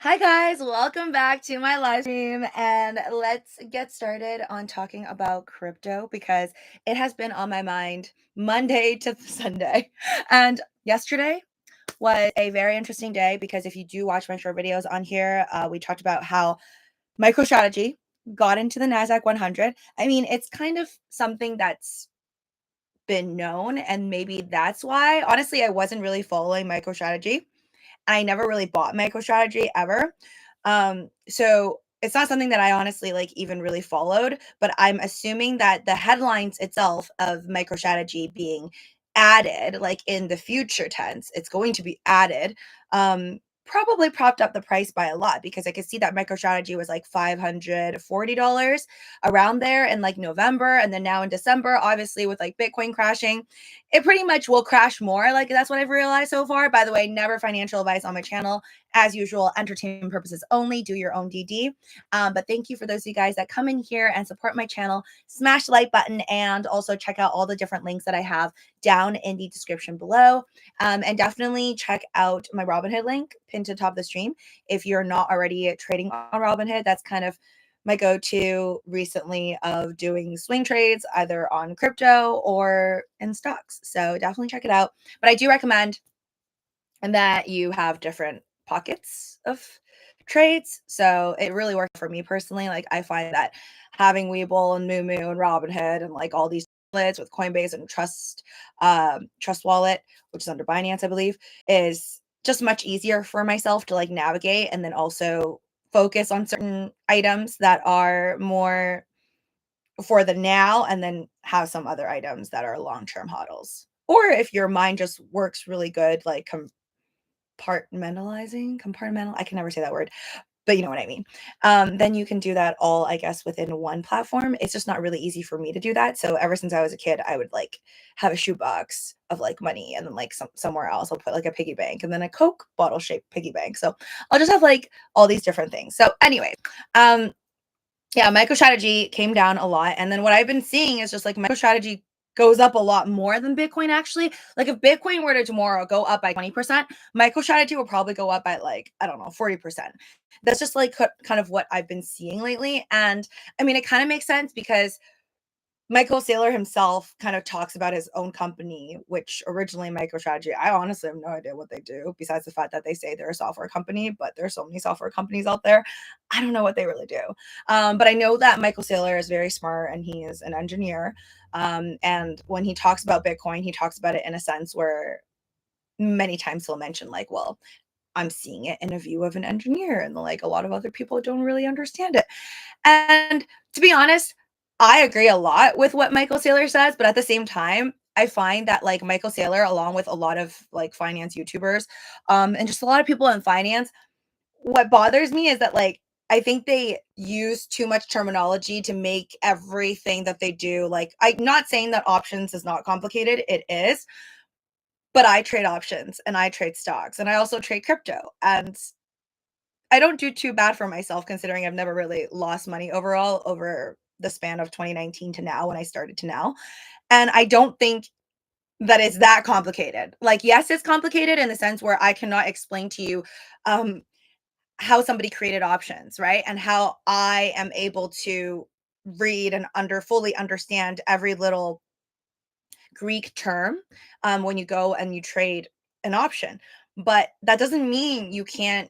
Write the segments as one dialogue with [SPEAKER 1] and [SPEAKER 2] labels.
[SPEAKER 1] Hi guys, welcome back to my live stream and let's get started on talking about crypto because it has been on my mind Monday to Sunday. And yesterday was a very interesting day because if you do watch my short videos on here, we talked about how MicroStrategy got into the NASDAQ 100. I mean, it's kind of something that's been known, and maybe that's why. Honestly, I wasn't really following MicroStrategy. I never really bought MicroStrategy ever. So it's not something that I honestly like even really followed, but I'm assuming that the headlines itself of MicroStrategy being added, like in the future tense, it's going to be added, probably propped up the price by a lot because I could see that MicroStrategy was like $540 around there in like November. And then now in December, obviously with like Bitcoin crashing, it pretty much will crash more. Like that's what I've realized so far. By the way, never financial advice on my channel. As usual, entertainment purposes only. Do your own DD. But thank you for those of you guys that come in here and support my channel. Smash the like button and also check out all the different links that I have down in the description below. And definitely check out my Robinhood link pinned to the top of the stream. If you're not already trading on Robinhood, that's kind of my go-to recently of doing swing trades either on crypto or in stocks. So definitely check it out. But I do recommend that you have different pockets of trades. So it really worked for me personally. Like I find that having Webull and MooMOO and Robinhood and like all these wallets with Coinbase and Trust Wallet, which is under Binance, I believe, is just much easier for myself to like navigate and then also focus on certain items that are more for the now and then have some other items that are long-term hodls. Or if your mind just works really good, like I can never say that word, but you know what I mean. Then you can do that all, I guess, within one platform. It's just not really easy for me to do that. So ever since I was a kid, I would like have a shoebox of like money and then like somewhere else I'll put like a piggy bank and then a Coke bottle shaped piggy bank. So I'll just have like all these different things. So anyway, yeah, MicroStrategy came down a lot. And then what I've been seeing is just like MicroStrategy goes up a lot more than Bitcoin actually. Like if Bitcoin were to tomorrow go up by 20%, MicroStrategy will probably go up by like, I don't know, 40%. That's just like kind of what I've been seeing lately. And I mean, it kind of makes sense because Michael Saylor himself kind of talks about his own company, which originally MicroStrategy, I honestly have no idea what they do, besides the fact that they say they're a software company, but there's so many software companies out there. I don't know what they really do. But I know that Michael Saylor is very smart and he is an engineer. And when he talks about Bitcoin, he talks about it in a sense where many times he'll mention, like, well, I'm seeing it in a view of an engineer, and like a lot of other people don't really understand it. And to be honest, I agree a lot with what Michael Saylor says, but at the same time, I find that like Michael Saylor, along with a lot of like finance YouTubers, and just a lot of people in finance, what bothers me is that like I think they use too much terminology to make everything that they do like I'm not saying that options is not complicated, it is, but I trade options and I trade stocks and I also trade crypto. And I don't do too bad for myself considering I've never really lost money overall over the span of 2019 to now when I started to now. And I don't think that it's that complicated. Like, yes, it's complicated in the sense where I cannot explain to you um, how somebody created options, right? And how I am able to read and fully understand every little Greek term when you go and you trade an option. But that doesn't mean you can't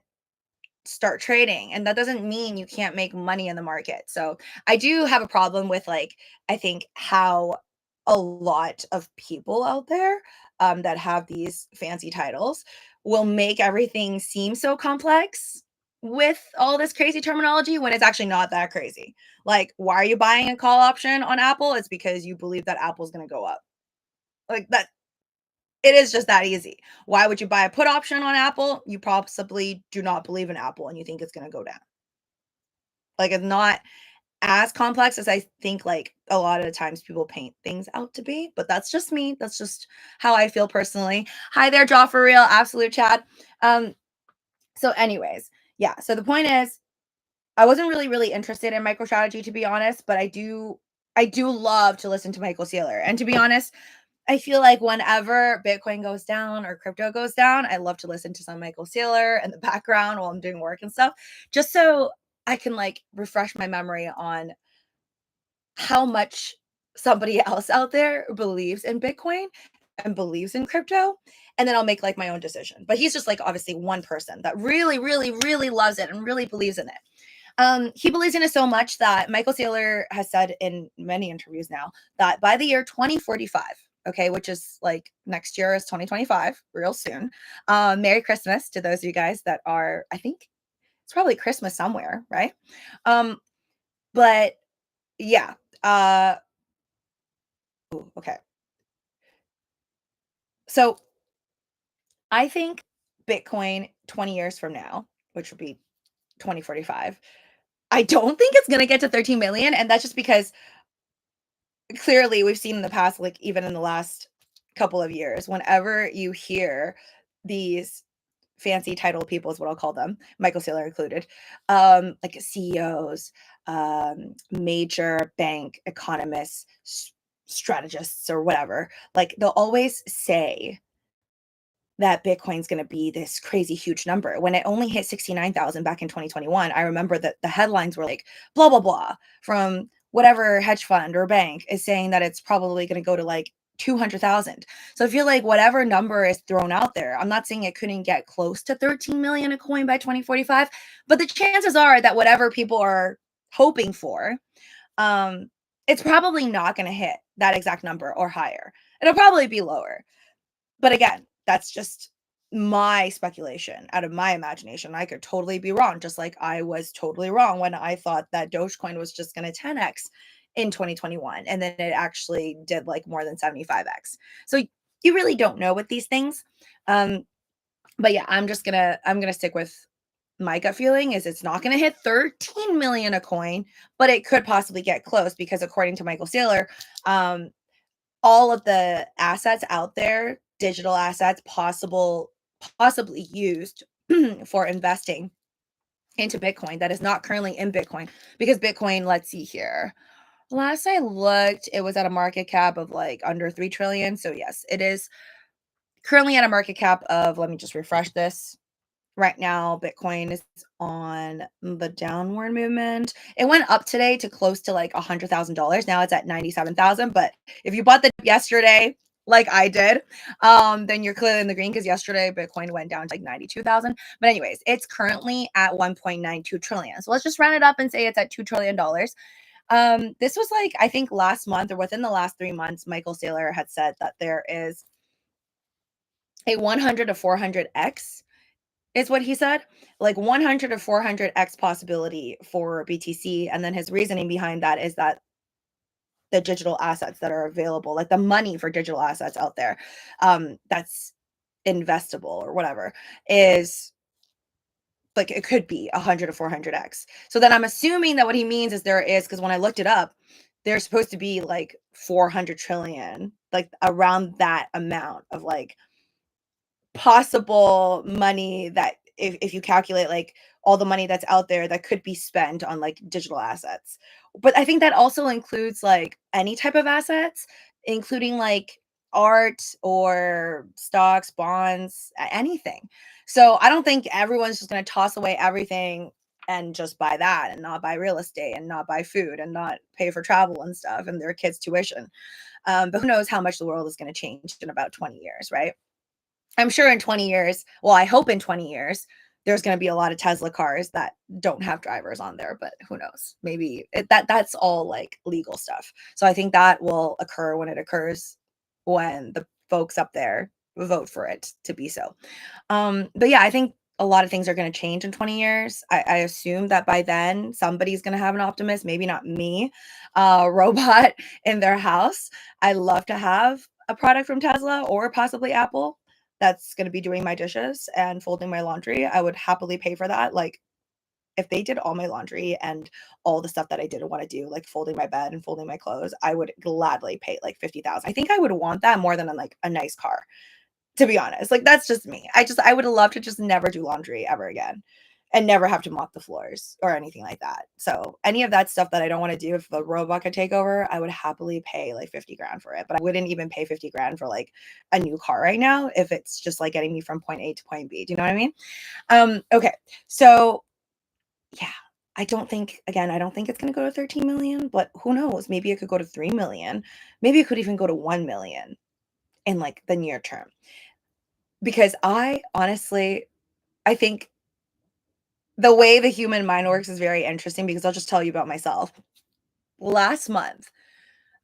[SPEAKER 1] start trading, and that doesn't mean you can't make money in the market. So I do have a problem with like I think how a lot of people out there that have these fancy titles will make everything seem so complex with all this crazy terminology when it's actually not that crazy. Like, why are you buying a call option on Apple? It's because you believe that Apple's going to go up. Like that, it is just that easy. Why would you buy a put option on Apple? You possibly do not believe in Apple and you think it's going to go down. Like, it's not as complex as I think like a lot of the times people paint things out to be, but that's just me. That's just how I feel personally. Hi there, Jaw for real, absolute Chad. So anyways, yeah. So the point is I wasn't really interested in MicroStrategy to be honest, but I do love to listen to Michael Saylor. And to be honest, I feel like whenever Bitcoin goes down or crypto goes down, I love to listen to some Michael Saylor in the background while I'm doing work and stuff, just so I can like refresh my memory on how much somebody else out there believes in Bitcoin and believes in crypto. And then I'll make like my own decision. But he's just like obviously one person that really, really, really loves it and really believes in it. He believes in it so much that Michael Saylor has said in many interviews now that by the year 2045, okay, which is like next year is 2025, real soon. Merry Christmas to those of you guys that are, I think it's probably Christmas somewhere, right? But yeah, uh, ooh, okay. So I think Bitcoin 20 years from now, which would be 2045, I don't think it's going to get to 13 million. And that's just because clearly we've seen in the past, like even in the last couple of years, whenever you hear these fancy title people is what I'll call them, Michael Saylor included, like CEOs, major bank economists, strategists, or whatever, like they'll always say that Bitcoin's going to be this crazy huge number. When it only hit 69,000 back in 2021, I remember that the headlines were like, blah, blah, blah, from whatever hedge fund or bank is saying that it's probably going to go to like 200,000. So I feel like whatever number is thrown out there, I'm not saying it couldn't get close to 13 million a coin by 2045, but the chances are that whatever people are hoping for, um, it's probably not going to hit that exact number or higher. It'll probably be lower. But again, that's just my speculation out of my imagination. I could totally be wrong, just like I was totally wrong when I thought that Dogecoin was just going to 10x in 2021 and then it actually did like more than 75x. So you really don't know with these things. Um but yeah, I'm going to stick with my gut feeling is it's not going to hit 13 million a coin, but it could possibly get close because according to Michael Saylor, um all of the assets out there, digital assets possibly used for investing into Bitcoin that is not currently in Bitcoin because Bitcoin, let's see here. Last I looked, it was at a market cap of like under 3 trillion. So yes, it is currently at a market cap of, let me just refresh this. Right now, Bitcoin is on the downward movement. It went up today to close to like $100,000. Now it's at 97,000. But if you bought the yesterday, like I did, then you're clearly in the green because yesterday Bitcoin went down to like 92,000. But anyways, it's currently at 1.92 trillion. So let's just round it up and say it's at $2 trillion. This was like I think last month or within the last 3 months, Michael Saylor had said that there is a 100 to 400x is what he said, like 100 to 400x possibility for BTC. And then his reasoning behind that is that the digital assets that are available, like the money for digital assets out there, that's investable or whatever, is like it could be 100 to 400x. So then I'm assuming that what he means is there is, because when I looked it up, there's supposed to be like 400 trillion, like around that amount of like possible money that if you calculate like all the money that's out there that could be spent on like digital assets. But I think that also includes like any type of assets, including like art or stocks, bonds, anything. So I don't think everyone's just going to toss away everything and just buy that and not buy real estate and not buy food and not pay for travel and stuff and their kids' tuition. But who knows how much the world is going to change in about 20 years, right? I'm sure in 20 years, well, I hope in 20 years, there's going to be a lot of Tesla cars that don't have drivers on there, but who knows? Maybe that's all like legal stuff. So I think that will occur when it occurs when the folks up there vote for it to be so. But yeah, I think a lot of things are going to change in 20 years. I assume that by then somebody's going to have an optimist, maybe not me, robot in their house. I love to have a product from Tesla or possibly Apple that's going to be doing my dishes and folding my laundry. I would happily pay for that. Like if they did all my laundry and all the stuff that I didn't want to do, like folding my bed and folding my clothes, I would gladly pay like 50,000. I think I would want that more than like a nice car, to be honest. Like that's just me. I would love to just never do laundry ever again. and never have to mop the floors or anything like that. So any of that stuff that I don't want to do, if the robot could take over, I would happily pay like 50 grand for it. But I wouldn't even pay 50 grand for like a new car right now if it's just like getting me from point A to point B. Do you know what I mean? Okay. So yeah, I don't think it's going to go to 13 million, but who knows? Maybe it could go to 3 million. Maybe it could even go to 1 million in like the near term. Because I honestly, I think the way the human mind works is very interesting, because I'll just tell you about myself. Last month,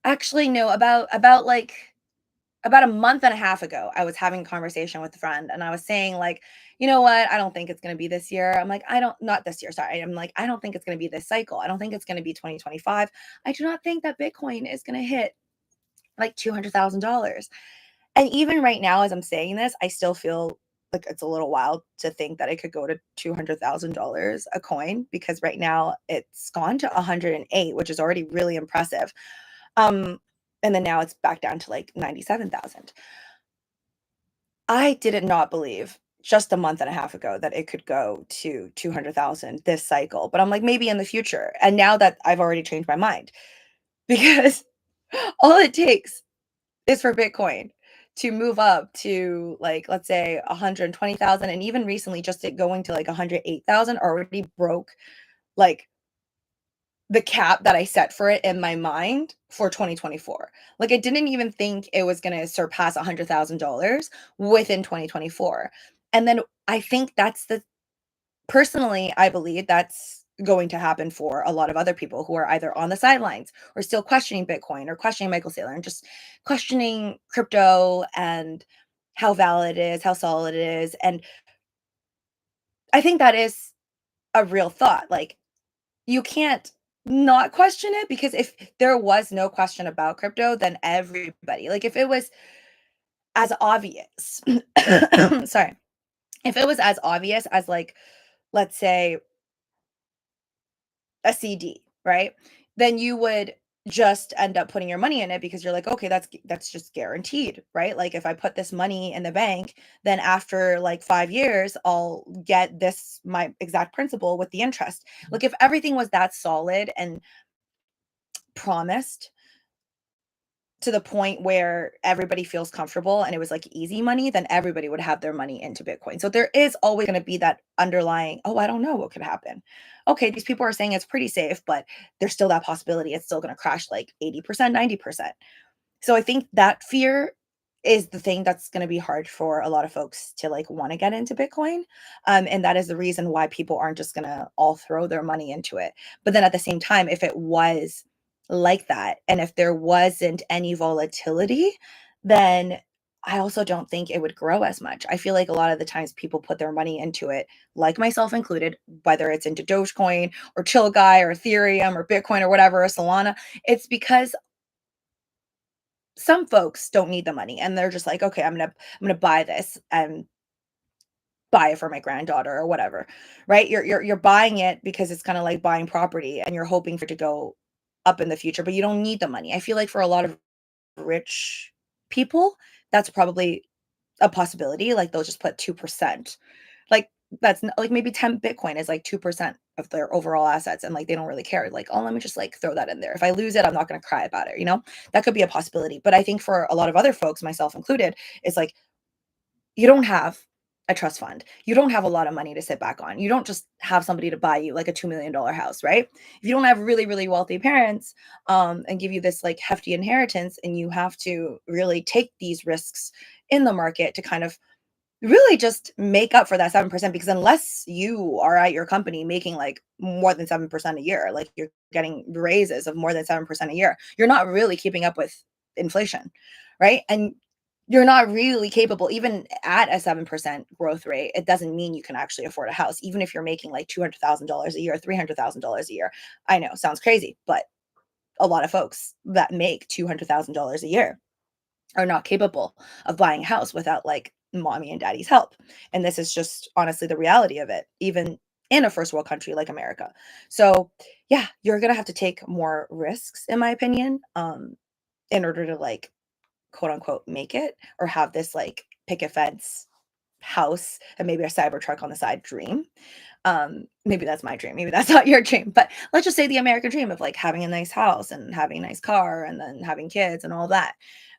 [SPEAKER 1] actually, no, about a month and a half ago, I was having a conversation with a friend, and I was saying, like, you know what? I don't think it's going to be this year. I'm like, not this year. Sorry. I'm like, I don't think it's going to be this cycle. I don't think it's going to be 2025. I do not think that Bitcoin is going to hit like $200,000. And even right now, as I'm saying this, I still feel like it's a little wild to think that it could go to $200,000 a coin, because right now it's gone to 108, which is already really impressive. And then now it's back down to like 97,000. I did not believe just a month and a half ago that it could go to 200,000 this cycle, but I'm like, maybe in the future. And now that I've already changed my mind, because all it takes is for Bitcoin to move up to, like, let's say 120,000, and even recently just it going to like 108,000 already broke like the cap that I set for it in my mind for 2024. Like, I didn't even think it was going to surpass $100,000 within 2024. And then I think personally, I believe that's going to happen for a lot of other people who are either on the sidelines or still questioning Bitcoin or questioning Michael Saylor and just questioning crypto and how valid it is, how solid it is. And I think that is a real thought. Like, you can't not question it, because if there was no question about crypto, then everybody, like, if it was as obvious, sorry, if it was as obvious as, like, let's say a CD, right? Then you would just end up putting your money in it, because you're like, okay, that's just guaranteed, right? Like, if I put this money in the bank, then after like 5 years, I'll get this, my exact principal with the interest. Like, if everything was that solid and promised to the point where everybody feels comfortable and it was like easy money, then everybody would have their money into Bitcoin. So there is always going to be that underlying, oh, I don't know what could happen. Okay, these people are saying it's pretty safe, but there's still that possibility it's still going to crash like 80%, 90%. So I think that fear is the thing that's going to be hard for a lot of folks to like want to get into Bitcoin. And that is the reason why people aren't just going to all throw their money into it. But then at the same time, if it was like that, and if there wasn't any volatility, then I also don't think it would grow as much. I feel like a lot of the times people put their money into it, like myself included, whether it's into Dogecoin or Chill Guy or Ethereum or Bitcoin or whatever, or Solana, it's because some folks don't need the money and they're just like, okay, I'm gonna buy this and buy it for my granddaughter or whatever, right? You're buying it because it's kind of like buying property and you're hoping for it to go up in the future, but you don't need the money. I feel like for a lot of rich people, that's probably a possibility. Like, they'll just put 2%. Like, that's like maybe 10 Bitcoin is like 2% of their overall assets. And like, they don't really care. Like, oh, let me just like throw that in there. If I lose it, I'm not going to cry about it. That could be a possibility. But I think for a lot of other folks, myself included, it's like, you don't have a trust fund. You don't have a lot of money to sit back on. You don't just have somebody to buy you like a $2 million house, right? If you don't have really, really wealthy parents and give you this like hefty inheritance, and you have to really take these risks in the market to kind of really just make up for that 7%, because unless you are at your company making like more than 7% a year, like you're getting raises of more than 7% a year, you're not really keeping up with inflation, right? And you're not really capable, even at a 7% growth rate, it doesn't mean you can actually afford a house, even if you're making like $200,000 a year, $300,000 a year. I know, sounds crazy, but a lot of folks that make $200,000 a year are not capable of buying a house without like mommy and daddy's help. And this is just honestly the reality of it, even in a first world country like America. So, yeah, you're going to have to take more risks, in my opinion, in order to like quote unquote make it, or have this like picket fence house and maybe a Cybertruck on the side dream. Maybe that's my dream. Maybe that's not your dream. But let's just say the American dream of like having a nice house and having a nice car and then having kids and all that.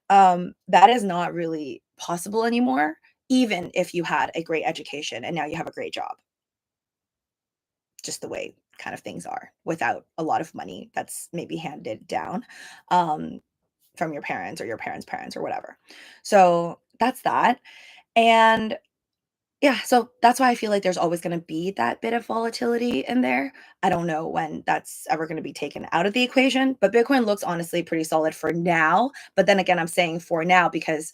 [SPEAKER 1] That is not really possible anymore, even if you had a great education and now you have a great job. Just the way kind of things are without a lot of money that's maybe handed down um, from your parents or your parents' parents or whatever. So that's that. And yeah, so that's why I feel like there's always gonna be that bit of volatility in there. I don't know when that's ever gonna be taken out of the equation, but Bitcoin looks honestly pretty solid for now. But then again, I'm saying for now because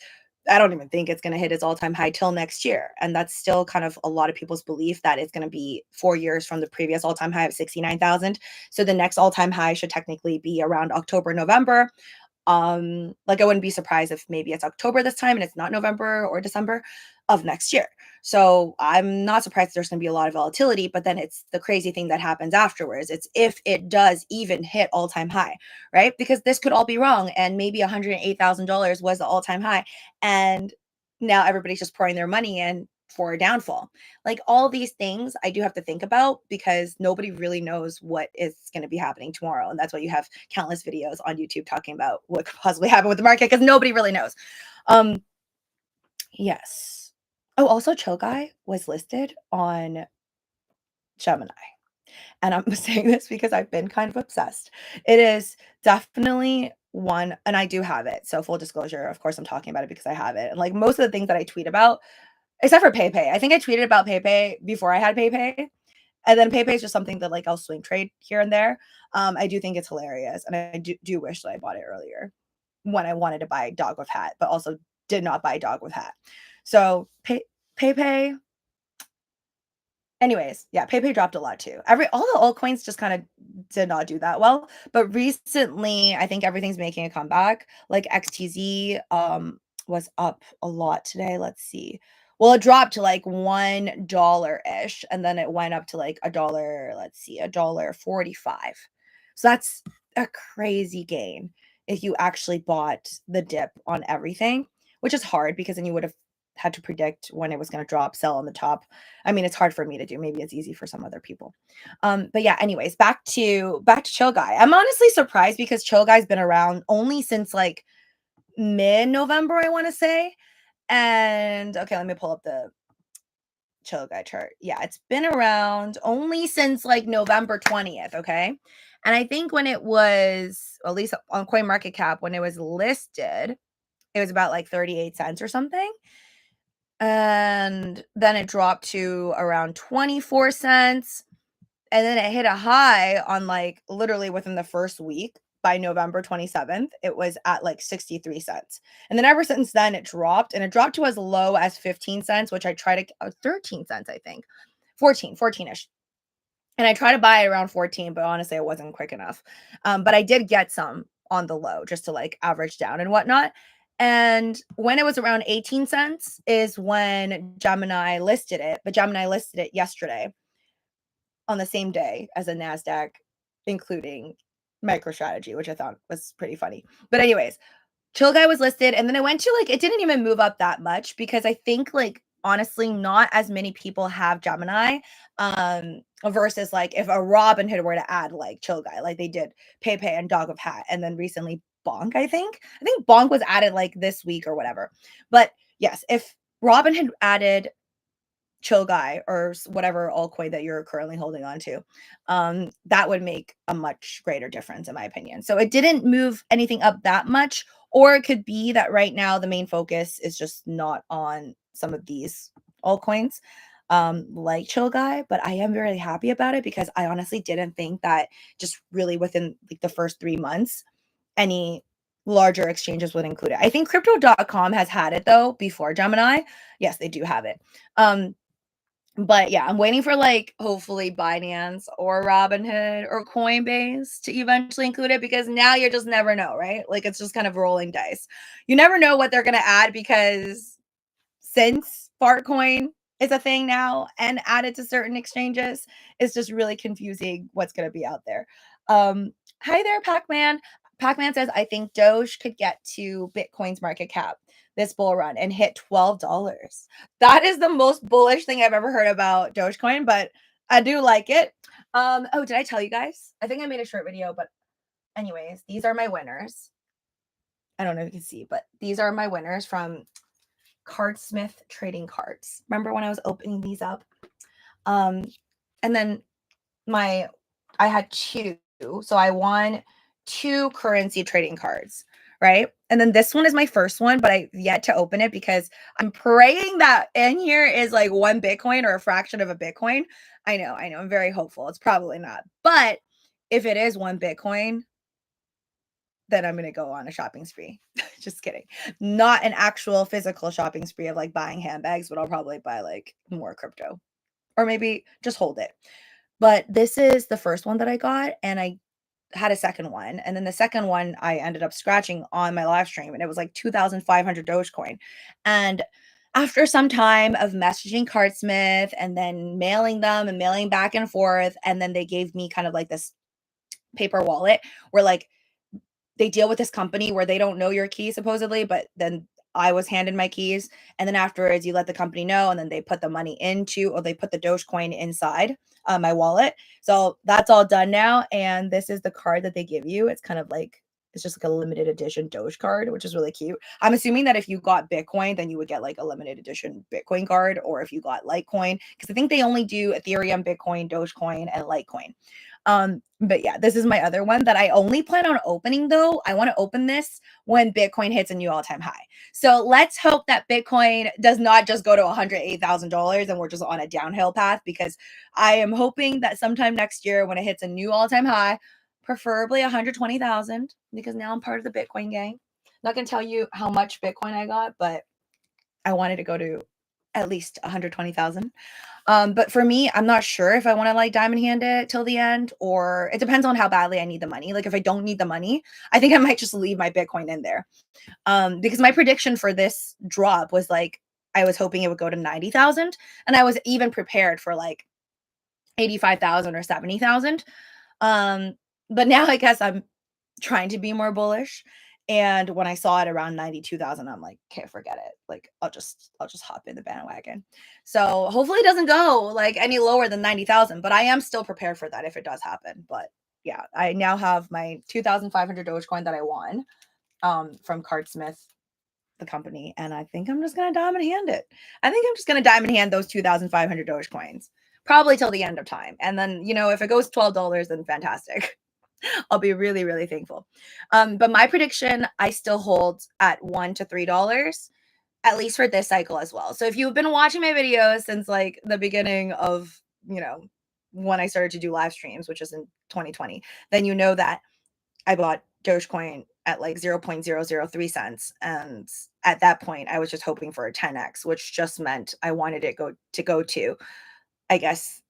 [SPEAKER 1] I don't even think it's gonna hit its all-time high till next year. And that's still kind of a lot of people's belief that it's gonna be 4 years from the previous all-time high of 69,000. So the next all-time high should technically be around October, November. Like I wouldn't be surprised if maybe it's October this time and it's not November or December of next year. So I'm not surprised there's going to be a lot of volatility, but then it's the crazy thing that happens afterwards. It's if it does even hit all-time high, right? Because this could all be wrong and maybe $108,000 was the all-time high and now everybody's just pouring their money in for a downfall. Like all these things I do have to think about because nobody really knows what is going to be happening tomorrow. And that's why you have countless videos on YouTube talking about what could possibly happen with the market because nobody really knows. Um, yes. Oh, also Chill Guy was listed on Gemini. And I'm saying this because I've been kind of obsessed. It is definitely one, and I do have it. So full disclosure, of course, I'm talking about it because I have it. And like most of the things that I tweet about, except for PayPay. I think I tweeted about PayPay before I had PayPay, and then PayPay is just something that, like, I'll swing trade here and there. I do think it's hilarious, and I do wish that I bought it earlier when I wanted to buy dog with hat, but also did not buy dog with hat. So, PayPay anyways, yeah, PayPay dropped a lot too. All the altcoins just kinda did not do that well, but recently, I think everything's making a comeback. Like XTZ, was up a lot today, let's see. Well, it dropped to, like, $1-ish, and then it went up to, like, a dollar, let's see, $1.45. So that's a crazy gain if you actually bought the dip on everything, which is hard because then you would've had to predict when it was gonna drop, sell on the top. I mean, it's hard for me to do. Maybe it's easy for some other people. But yeah, anyways, back to Chill Guy. I'm honestly surprised because Chill Guy's been around only since like mid-November, I want to say. And okay, let me pull up the Chill Guy chart. Yeah, it's been around only since like November 20th, okay? And I think when it was, at least on CoinMarketCap, when it was listed, it was about like 38 cents or something. And then it dropped to around 24 cents. And then it hit a high on like literally within the first week by November 27th. It was at like 63 cents. And then ever since then, it dropped and it dropped to as low as 15 cents, which I tried to 13 cents, I think 14 ish. And I tried to buy around 14, but honestly, it wasn't quick enough. But I did get some on the low just to like average down and whatnot. And when it was around 18 cents is when Gemini listed it, but Gemini listed it yesterday on the same day as a NASDAQ, including MicroStrategy, which I thought was pretty funny. But anyways, Chill Guy was listed, and then it went to like it didn't even move up that much because I think like honestly, not as many people have Gemini. Versus like if a Robinhood were to add like Chill Guy, like they did PayPay and Dog of Hat, and then recently Bonk, I think. I think Bonk was added like this week or whatever. But yes, if Robinhood added Chill Guy or whatever altcoin that you're currently holding on to, that would make a much greater difference in my opinion. So it didn't move anything up that much, or it could be that right now the main focus is just not on some of these altcoins, like Chill Guy, but I am very happy about it because I honestly didn't think that just really within like the first 3 months, any larger exchanges would include it. I think crypto.com has had it though before Gemini. Yes, they do have it. But yeah, I'm waiting for like hopefully Binance or Robinhood or Coinbase to eventually include it because now you just never know, right? Like it's just kind of rolling dice. You never know what they're gonna add because since Fartcoin is a thing now and added to certain exchanges, it's just really confusing what's gonna be out there. Hi there, Pac-Man. Pac-Man says, I think Doge could get to Bitcoin's market cap this bull run and hit $12. That is the most bullish thing I've ever heard about Dogecoin, but I do like it. Oh, did I tell you guys? I think I made a short video, but anyways, these are my winners. I don't know if you can see, but these are my winners from Cardsmith Trading Cards. Remember when I was opening these up? And then I had two. So I won 2 currency trading cards, right? And then this one is my first one, but I've yet to open it because I'm praying that in here is like 1 Bitcoin or a fraction of a Bitcoin. I know. I'm very hopeful. It's probably not. But if it is 1 Bitcoin, then I'm going to go on a shopping spree. Just kidding. Not an actual physical shopping spree of like buying handbags, but I'll probably buy like more crypto or maybe just hold it. But this is the first one that I got, and I had a second one. And then the second one I ended up scratching on my live stream, and it was like 2,500 Dogecoin. And after some time of messaging Cardsmith and then mailing them and mailing back and forth, and then they gave me kind of like this paper wallet where like they deal with this company where they don't know your key supposedly, but then I was handed my keys. And then afterwards, you let the company know, and then they put the money into, or they put the Dogecoin inside my wallet. So that's all done now. And this is the card that they give you. It's kind of like, it's just like a limited edition Doge card, which is really cute. I'm assuming that if you got Bitcoin, then you would get like a limited edition Bitcoin card, or if you got Litecoin, because I think they only do Ethereum, Bitcoin, Dogecoin, and Litecoin. But yeah, this is my other one that I only plan on opening though. I want to open this when Bitcoin hits a new all-time high. So let's hope that Bitcoin does not just go to $108,000 and we're just on a downhill path, because I am hoping that sometime next year when it hits a new all-time high, preferably 120,000, because now I'm part of the Bitcoin gang. Not going to tell you how much Bitcoin I got, but I wanted to go to at least 120,000. But for me, I'm not sure if I want to like diamond hand it till the end, or it depends on how badly I need the money. Like if I don't need the money, I think I might just leave my Bitcoin in there. Because my prediction for this drop was like, I was hoping it would go to 90,000, and I was even prepared for like 85,000 or 70,000. But now I guess I'm trying to be more bullish. And when I saw it around 92,000, I'm like, okay, forget it. Like I'll just hop in the bandwagon. So hopefully it doesn't go like any lower than 90,000, but I am still prepared for that if it does happen. But yeah, I now have my 2,500 Dogecoin that I won from Cardsmith, the company, and I think I'm just gonna diamond hand it. I think I'm just gonna diamond hand those 2,500 Dogecoins probably till the end of time. And then, if it goes $12, then fantastic. I'll be really, really thankful. But my prediction, I still hold at $1 to $3, at least for this cycle as well. So if you've been watching my videos since like the beginning of, when I started to do live streams, which is in 2020, then you know that I bought Dogecoin at like 0.003 cents. And at that point, I was just hoping for a 10x, which just meant I wanted it to go to, I guess,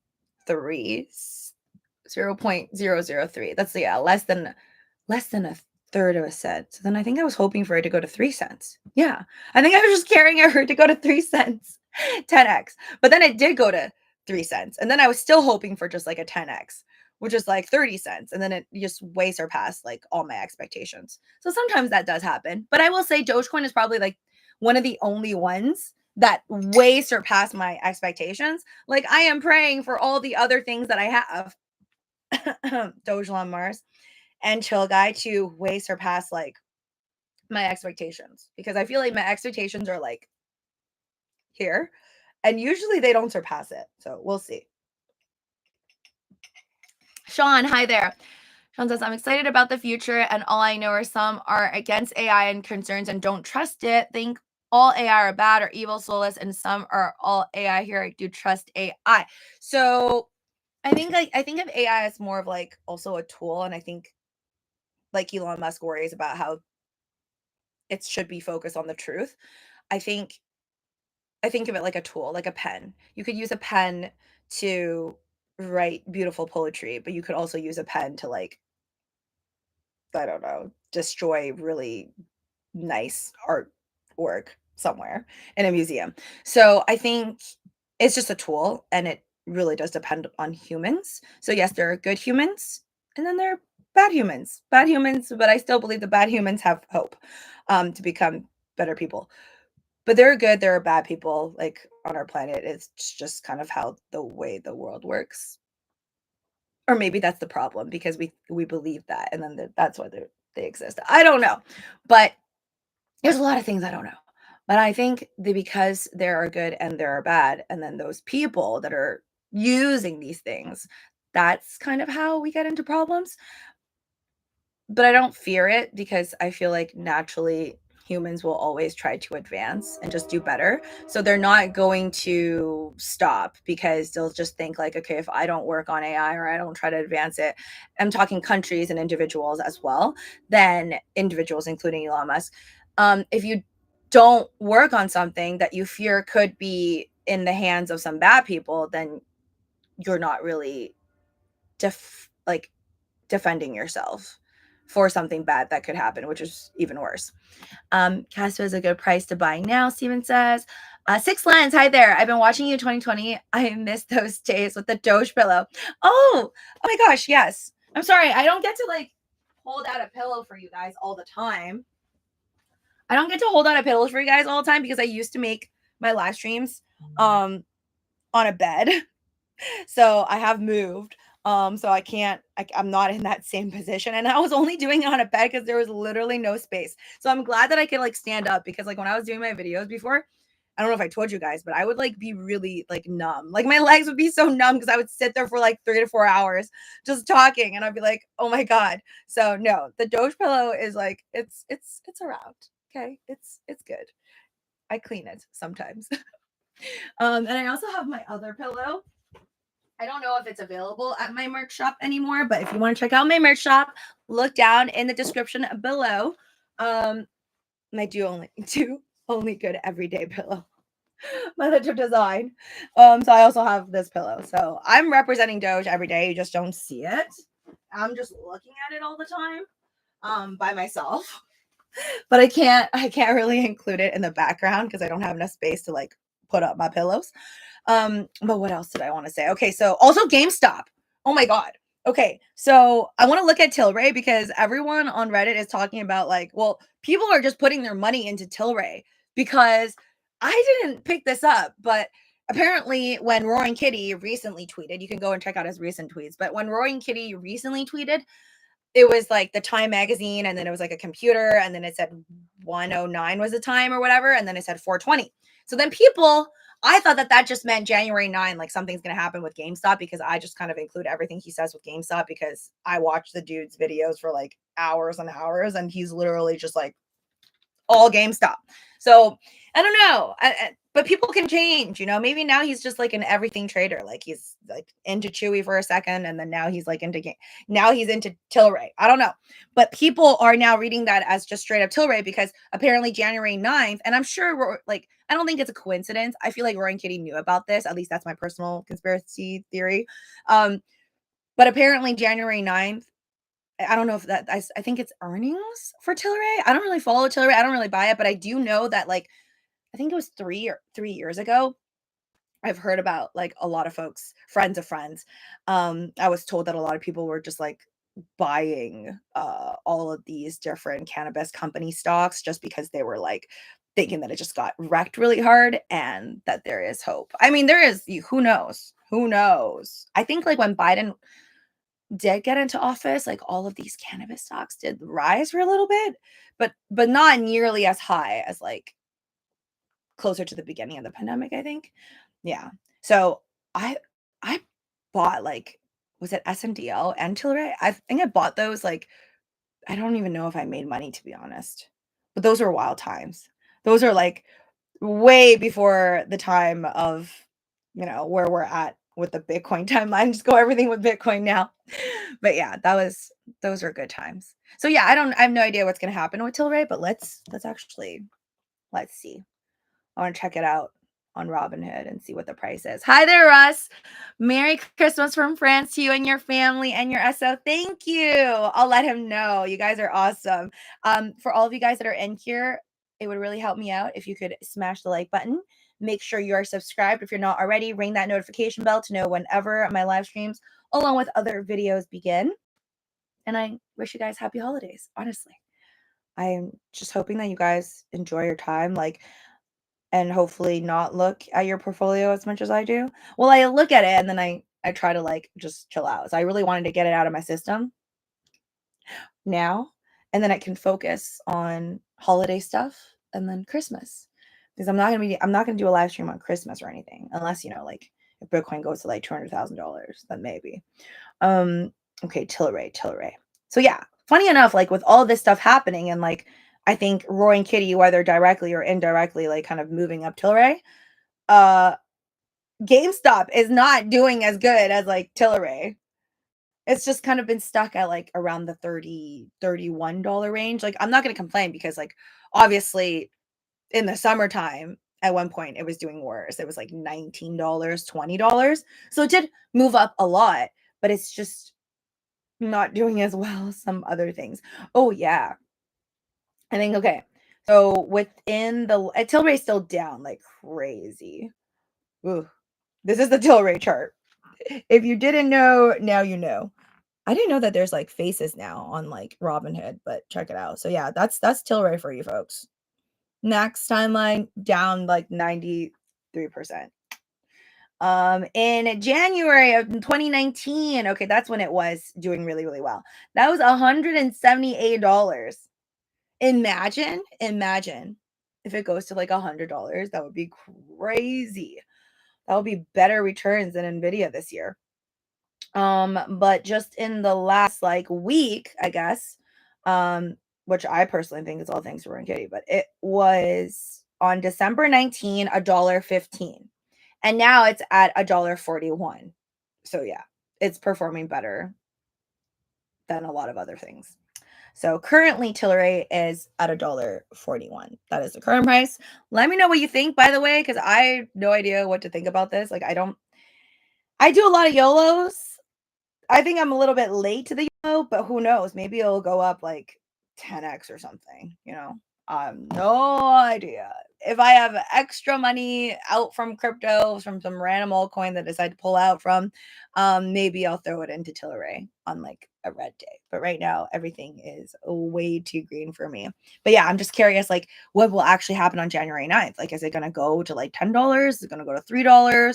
[SPEAKER 1] 0.003. That's less than a third of a cent. So then I think I was hoping for it to go to 3 cents. Yeah. I think I was just carrying it to go to 3 cents, 10x. But then it did go to 3 cents. And then I was still hoping for just like a 10x, which is like 30 cents. And then it just way surpassed like all my expectations. So sometimes that does happen. But I will say Dogecoin is probably like one of the only ones that way surpass my expectations. Like I am praying for all the other things that I have, Dogelon Mars and Chill Guy, to way surpass like my expectations, because I feel like my expectations are like here, and usually they don't surpass it. So we'll see. Sean, hi there. Sean says, I'm excited about the future, and all I know are some are against AI and concerns and don't trust it. Think all AI are bad or evil, soulless, and some are all AI here. I do trust AI. So I think of AI as more of like also a tool, and I think like Elon Musk worries about how it should be focused on the truth. I think of it like a tool, like a pen. You could use a pen to write beautiful poetry, but you could also use a pen to like, I don't know, destroy really nice artwork somewhere in a museum. So I think it's just a tool, and it really does depend on humans. So yes, there are good humans, and then there are bad humans. But I still believe the bad humans have hope to become better people. But there are good, there are bad people, like, on our planet. It's just kind of how the way the world works. Or maybe that's the problem because we believe that, and then that's why they exist. I don't know. But there's a lot of things I don't know. But I think that because there are good and there are bad, and then those people that are using these things, that's kind of how we get into problems. But I don't fear it because I feel like naturally humans will always try to advance and just do better. So they're not going to stop because they'll just think like, okay, if I don't work on AI or I don't try to advance it, I'm talking countries and individuals as well, then individuals, including Elon Musk, if you don't work on something that you fear could be in the hands of some bad people, then you're not really like defending yourself for something bad that could happen, which is even worse. Casper is a good price to buy now, Steven says. Six Lens, hi there. I've been watching you 2020. I miss those days with the Doge pillow. Oh my gosh, yes. I'm sorry. I don't get to like hold out a pillow for you guys all the time. I don't get to hold out a pillow for you guys all the time because I used to make my live streams on a bed. So I have moved. So I'm not in that same position. And I was only doing it on a bed because there was literally no space. So I'm glad that I could like stand up because like when I was doing my videos before, I don't know if I told you guys, but I would like be really like numb. Like my legs would be so numb because I would sit there for like 3 to 4 hours just talking and I'd be like, oh my God. So no, the Doge pillow is like it's around. Okay. It's good. I clean it sometimes. And I also have my other pillow. I don't know if it's available at my merch shop anymore, but if you want to check out my merch shop, look down in the description below. My do only good everyday pillow. My little design. So I also have this pillow. So I'm representing Doge every day. You just don't see it. I'm just looking at it all the time, by myself. But I can't really include it in the background because I don't have enough space to like put up my pillows. But what else did I want to say? Okay, so also GameStop. Oh my God. Okay, so I want to look at Tilray because everyone on Reddit is talking about like, well, people are just putting their money into Tilray because I didn't pick this up, but apparently when Roaring Kitty recently tweeted, you can go and check out his recent tweets, but when Roaring Kitty recently tweeted, it was like the Time magazine, and then it was like a computer, and then it said 109 was the time or whatever, and then it said 420. So then I thought that just meant January 9, like something's going to happen with GameStop because I just kind of include everything he says with GameStop because I watch the dude's videos for like hours and hours, and he's literally just like all GameStop. So I don't know. But people can change, maybe now he's just like an everything trader. Like he's like into Chewy for a second. And then now he's like now he's into Tilray. I don't know. But people are now reading that as just straight up Tilray because apparently January 9th, and I'm sure I don't think it's a coincidence. I feel like Roaring Kitty knew about this. At least that's my personal conspiracy theory. But apparently January 9th, I don't know if I think it's earnings for Tilray. I don't really follow Tilray. I don't really buy it, but I do know that like I think it was 3 years ago. I've heard about like a lot of folks, friends of friends. I was told that a lot of people were just like buying all of these different cannabis company stocks just because they were like thinking that it just got wrecked really hard and that there is hope. I mean, there is, who knows? Who knows? I think like when Biden did get into office, like all of these cannabis stocks did rise for a little bit, but not nearly as high as like closer to the beginning of the pandemic, I think. Yeah. So I bought like was it SNDL and Tilray? I think I bought those like I don't even know if I made money to be honest. But those were wild times. Those are like way before the time of, where we're at with the Bitcoin timeline. Just go everything with Bitcoin now. But yeah, those are good times. So yeah, I have no idea what's gonna happen with Tilray, but let's see. I want to check it out on Robinhood and see what the price is. Hi there, Russ. Merry Christmas from France to you and your family and your SO. Thank you. I'll let him know. You guys are awesome. For all of you guys that are in here, it would really help me out if you could smash the like button. Make sure you are subscribed. If you're not already, ring that notification bell to know whenever my live streams, along with other videos, begin. And I wish you guys happy holidays, honestly. I am just hoping that you guys enjoy your time. Like, and hopefully not look at your portfolio as much as I do. Well, I look at it and then I try to like just chill out. So I really wanted to get it out of my system now, and then I can focus on holiday stuff and then Christmas. Because I'm not gonna do a live stream on Christmas or anything unless, you know, like if Bitcoin goes to like $200,000, then maybe. Um, okay, Tilray. So yeah, funny enough, like with all this stuff happening and like I think Roy and Kitty, whether directly or indirectly, like kind of moving up Tilray, uh GameStop is not doing as good as like Tilray. It's just kind of been stuck at like around the $30, $31 range. Like I'm not gonna complain because like obviously in the summertime at one point it was doing worse. It was like $19, $20. So it did move up a lot, but it's just not doing as well as some other things. Oh yeah. I think okay. So within the Tilray's still down like crazy. Ooh. This is the Tilray chart. If you didn't know, now you know. I didn't know that there's like faces now on like Robinhood, but check it out. So yeah, that's Tilray for you folks. Next timeline down like 93%. In January of 2019, okay, that's when it was doing really, really well. That was $178. Imagine if it goes to like $100. That would be crazy. That would be better returns than Nvidia this year. But just in the last like week, I guess, which I personally think is all thanks to Run Kitty, but it was on December 19, $1.15. And now it's at $1.41. So yeah, it's performing better than a lot of other things. So currently Tilray is at $1.41. That is the current price. Let me know what you think, by the way, because I have no idea what to think about this. Like I do a lot of YOLOs. I think I'm a little bit late to the YOLO, but who knows? Maybe it'll go up like 10x or something, you know? No idea. If I have extra money out from crypto, from some random altcoin that I decide to pull out from, maybe I'll throw it into Tilray on like a red day. But right now, everything is way too green for me. But yeah, I'm just curious, like, what will actually happen on January 9th? Like, is it going to go to like $10? Is it going to go to $3?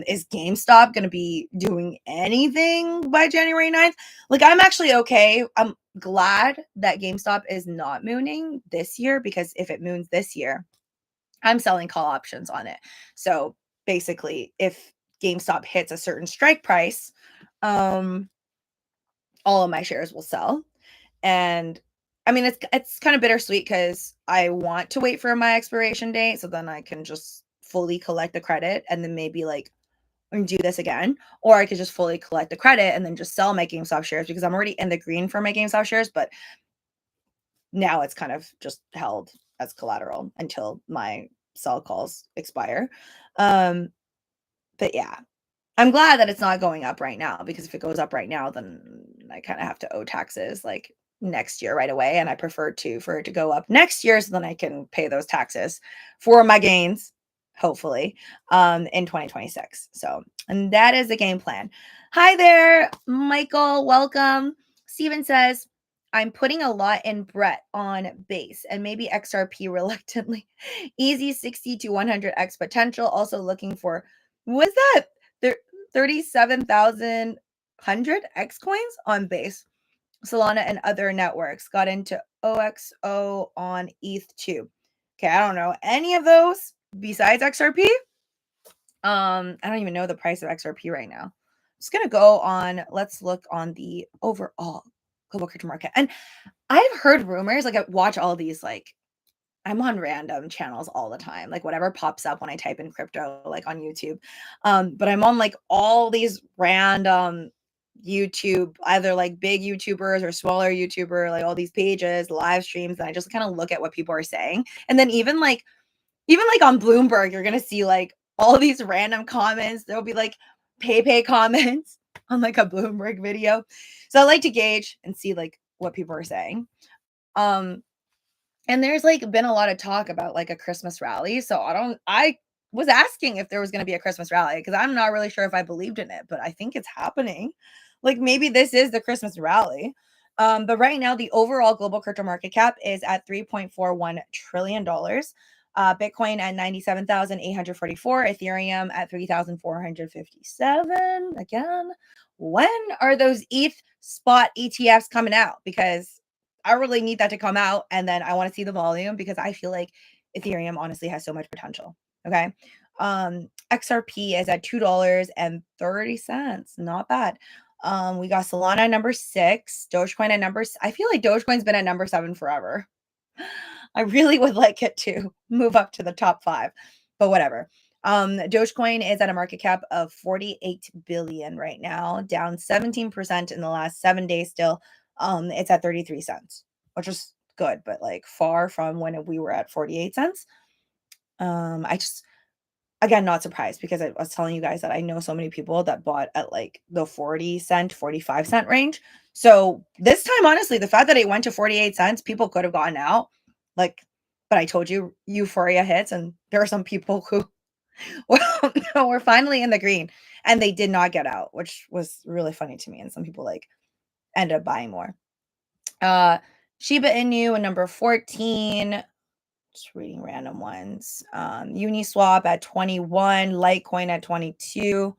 [SPEAKER 1] Is GameStop going to be doing anything by January 9th? Like, I'm actually okay. I'm glad that GameStop is not mooning this year because if it moons this year, I'm selling call options on it. So basically, if GameStop hits a certain strike price, all of my shares will sell. And I mean, it's kind of bittersweet because I want to wait for my expiration date so then I can just fully collect the credit and then maybe like do this again, or I could just fully collect the credit and then just sell my GameStop shares because I'm already in the green for my GameStop shares, but now it's kind of just held as collateral until my sell calls expire. Um, but yeah, I'm glad that it's not going up right now because if it goes up right now, then I kind of have to owe taxes like next year right away. And I prefer for it to go up next year so then I can pay those taxes for my gains, hopefully, in 2026. So, and that is the game plan. Hi there, Michael. Welcome. Steven says, I'm putting a lot in Brett on base and maybe XRP reluctantly. Easy 60 to 100x potential. Also looking for, what's that? 37,100 X coins on base. Solana and other networks got into OXO on ETH2. Okay, I don't know any of those besides XRP. I don't even know the price of XRP right now. I'm just gonna go on. Let's look on the overall global crypto market. And I've heard rumors. Like I watch all these like I'm on random channels all the time, like whatever pops up when I type in crypto, like on YouTube. But I'm on like all these random YouTube, either like big YouTubers or smaller YouTuber, like all these pages, live streams, and I just kind of look at what people are saying. And then even like on Bloomberg, you're gonna see like all these random comments. There'll be like pay comments on like a Bloomberg video. So I like to gauge and see like what people are saying. Um, and there's like been a lot of talk about like a Christmas rally. So I was asking if there was going to be a Christmas rally because I'm not really sure if I believed in it, but I think it's happening. Like maybe this is the Christmas rally. But right now the overall global crypto market cap is at $3.41 trillion. Bitcoin at 97,844, Ethereum at 3,457. Again, when are those ETH spot ETFs coming out? Because I really need that to come out, and then I want to see the volume because I feel like Ethereum honestly has so much potential. Okay. XRP is at $2.30. Not bad. We got Solana at number 6, Dogecoin at I feel like Dogecoin's been at number 7 forever. I really would like it to move up to the top 5, but whatever. Dogecoin is at a market cap of 48 billion right now, down 17% in the last 7 days still. It's at 33 cents, which is good, but like far from when we were at 48 cents. I just, again, not surprised because I was telling you guys that I know so many people that bought at like the 40 cent, 45 cent range. So this time, honestly, the fact that it went to 48 cents, people could have gotten out. Like, but I told you, euphoria hits, and there are some people who, well, no, we're finally in the green, and they did not get out, which was really funny to me. And some people like ended up buying more. Shiba Inu at number 14. Just reading random ones. Uniswap at 21, Litecoin at 22,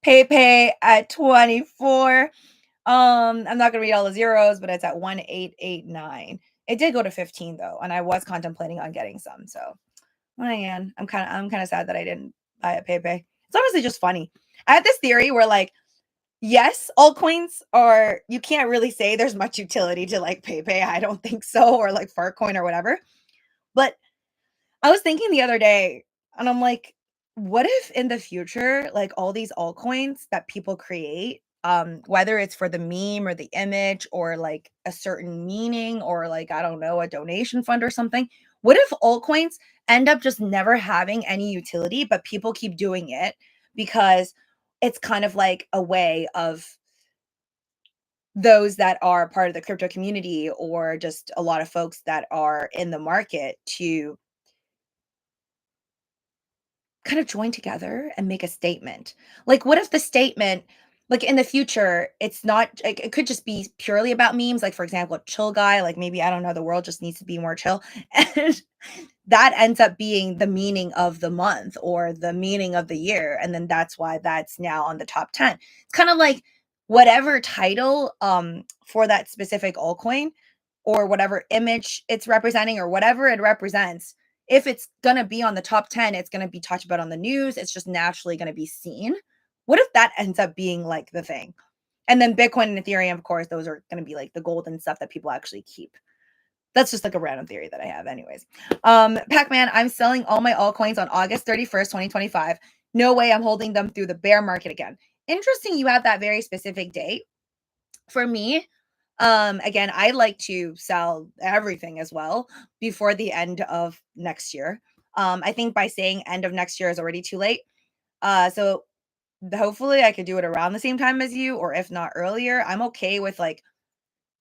[SPEAKER 1] PayPay at 24. I'm not gonna read all the zeros, but it's at 1889. It did go to 15 though, and I was contemplating on getting some. So again, I'm kind of sad that I didn't buy a PayPay. It's honestly just funny. I had this theory where like, yes, altcoins are, you can't really say there's much utility to like PayPay. I don't think so, or like Farcoin or whatever. But I was thinking the other day, and I'm like, what if in the future, like all these altcoins that people create, whether it's for the meme or the image or like a certain meaning or like, I don't know, a donation fund or something, what if altcoins end up just never having any utility, but people keep doing it because it's kind of like a way of those that are part of the crypto community or just a lot of folks that are in the market to kind of join together and make a statement. Like, what if the statement, like in the future, it's not like it could just be purely about memes. Like, for example, chill guy, like maybe I don't know, the world just needs to be more chill. And that ends up being the meaning of the month or the meaning of the year. And then that's why that's now on the top 10. It's kind of like whatever title for that specific altcoin or whatever image it's representing or whatever it represents, if it's going to be on the top 10, it's going to be talked about on the news. It's just naturally going to be seen. What if that ends up being like the thing? And then Bitcoin and Ethereum, of course, those are going to be like the golden stuff that people actually keep. That's just like a random theory that I have. Anyways, Pac-Man, I'm selling all my altcoins on August 31st, 2025. No way I'm holding them through the bear market again. Interesting you have that very specific date. For me, again, I like to sell everything as well before the end of next year. I think by saying end of next year is already too late. So hopefully I could do it around the same time as you, or if not earlier. I'm okay with like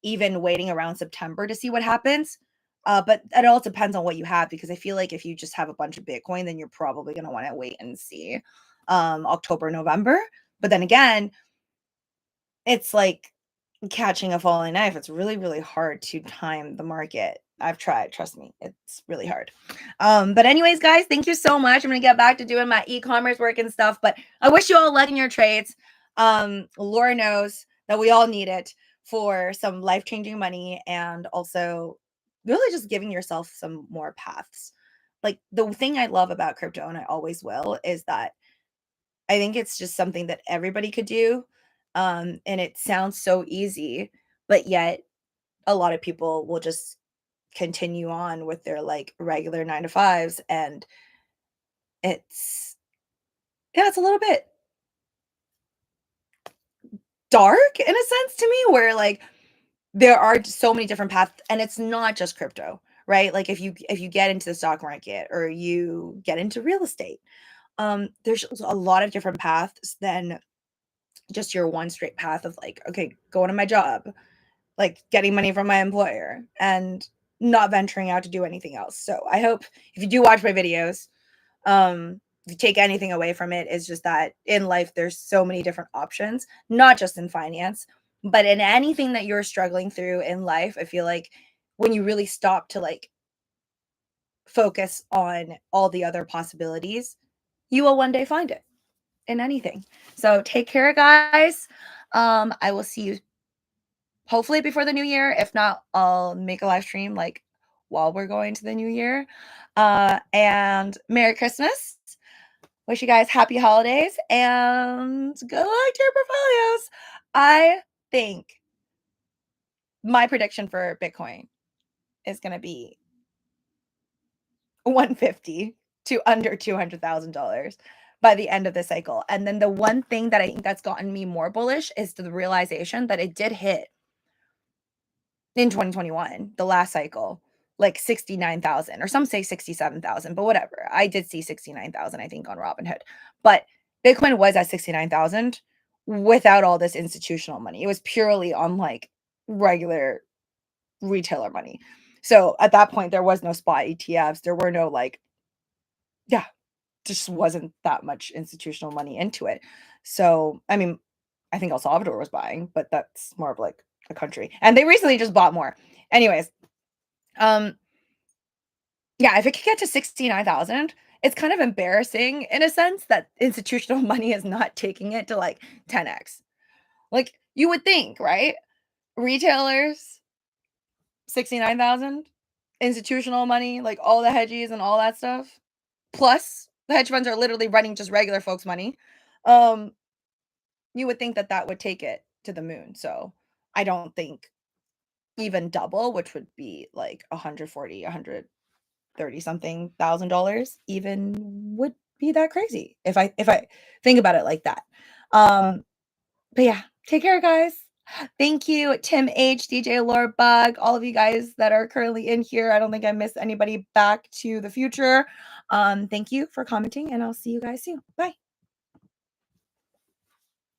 [SPEAKER 1] even waiting around September to see what happens. But it all depends on what you have because I feel like if you just have a bunch of Bitcoin, then you're probably going to want to wait and see October, November. But then again, it's like catching a falling knife. It's really, really hard to time the market. I've tried, trust me, it's really hard. But anyways, guys, thank you so much. I'm gonna get back to doing my e-commerce work and stuff, but I wish you all luck in your trades. Laura knows that we all need it for some life-changing money and also really just giving yourself some more paths. Like the thing I love about crypto, and I always will, is that I think it's just something that everybody could do. And it sounds so easy, but yet a lot of people will just continue on with their like regular 9 to 5s. And it's, yeah, it's a little bit dark in a sense to me where like there are so many different paths and it's not just crypto, right? Like if you get into the stock market or you get into real estate, there's a lot of different paths than just your one straight path of like, okay, going to my job, like getting money from my employer and not venturing out to do anything else. So I hope if you do watch my videos, if you take anything away from it, is just that in life, there's so many different options, not just in finance, but in anything that you're struggling through in life. I feel like when you really stop to like focus on all the other possibilities, you will one day find it in anything. So take care, guys. I will see you hopefully before the new year. If not, I'll make a live stream like while we're going to the new year. And Merry Christmas. Wish you guys happy holidays and good luck to your portfolios. I think my prediction for Bitcoin is going to be 150 to under $200,000 by the end of the cycle. And then the one thing that I think that's gotten me more bullish is the realization that it did hit in 2021, the last cycle, like 69,000, or some say 67,000, but whatever. I did see 69,000, I think, on Robinhood. But Bitcoin was at 69,000 without all this institutional money. It was purely on like regular retailer money. So at that point, there was no spot ETFs. There were no like, yeah, just wasn't that much institutional money into it. So, I mean, I think El Salvador was buying, but that's more of like a country. And they recently just bought more. Anyways, yeah, if it could get to 69,000, it's kind of embarrassing in a sense that institutional money is not taking it to like 10x. Like you would think, right? Retailers, 69,000, institutional money, like all the hedgies and all that stuff. Plus, the hedge funds are literally running just regular folks' money. You would think that that would take it to the moon. So I don't think even double, which would be like 140, 130 something $1,000, even would be that crazy if I think about it like that. But yeah, take care, guys. Thank you, Tim H, DJ Laura Bug, all of you guys that are currently in here. I don't think I missed anybody back to the future. Thank you for commenting, and I'll see you guys soon. Bye.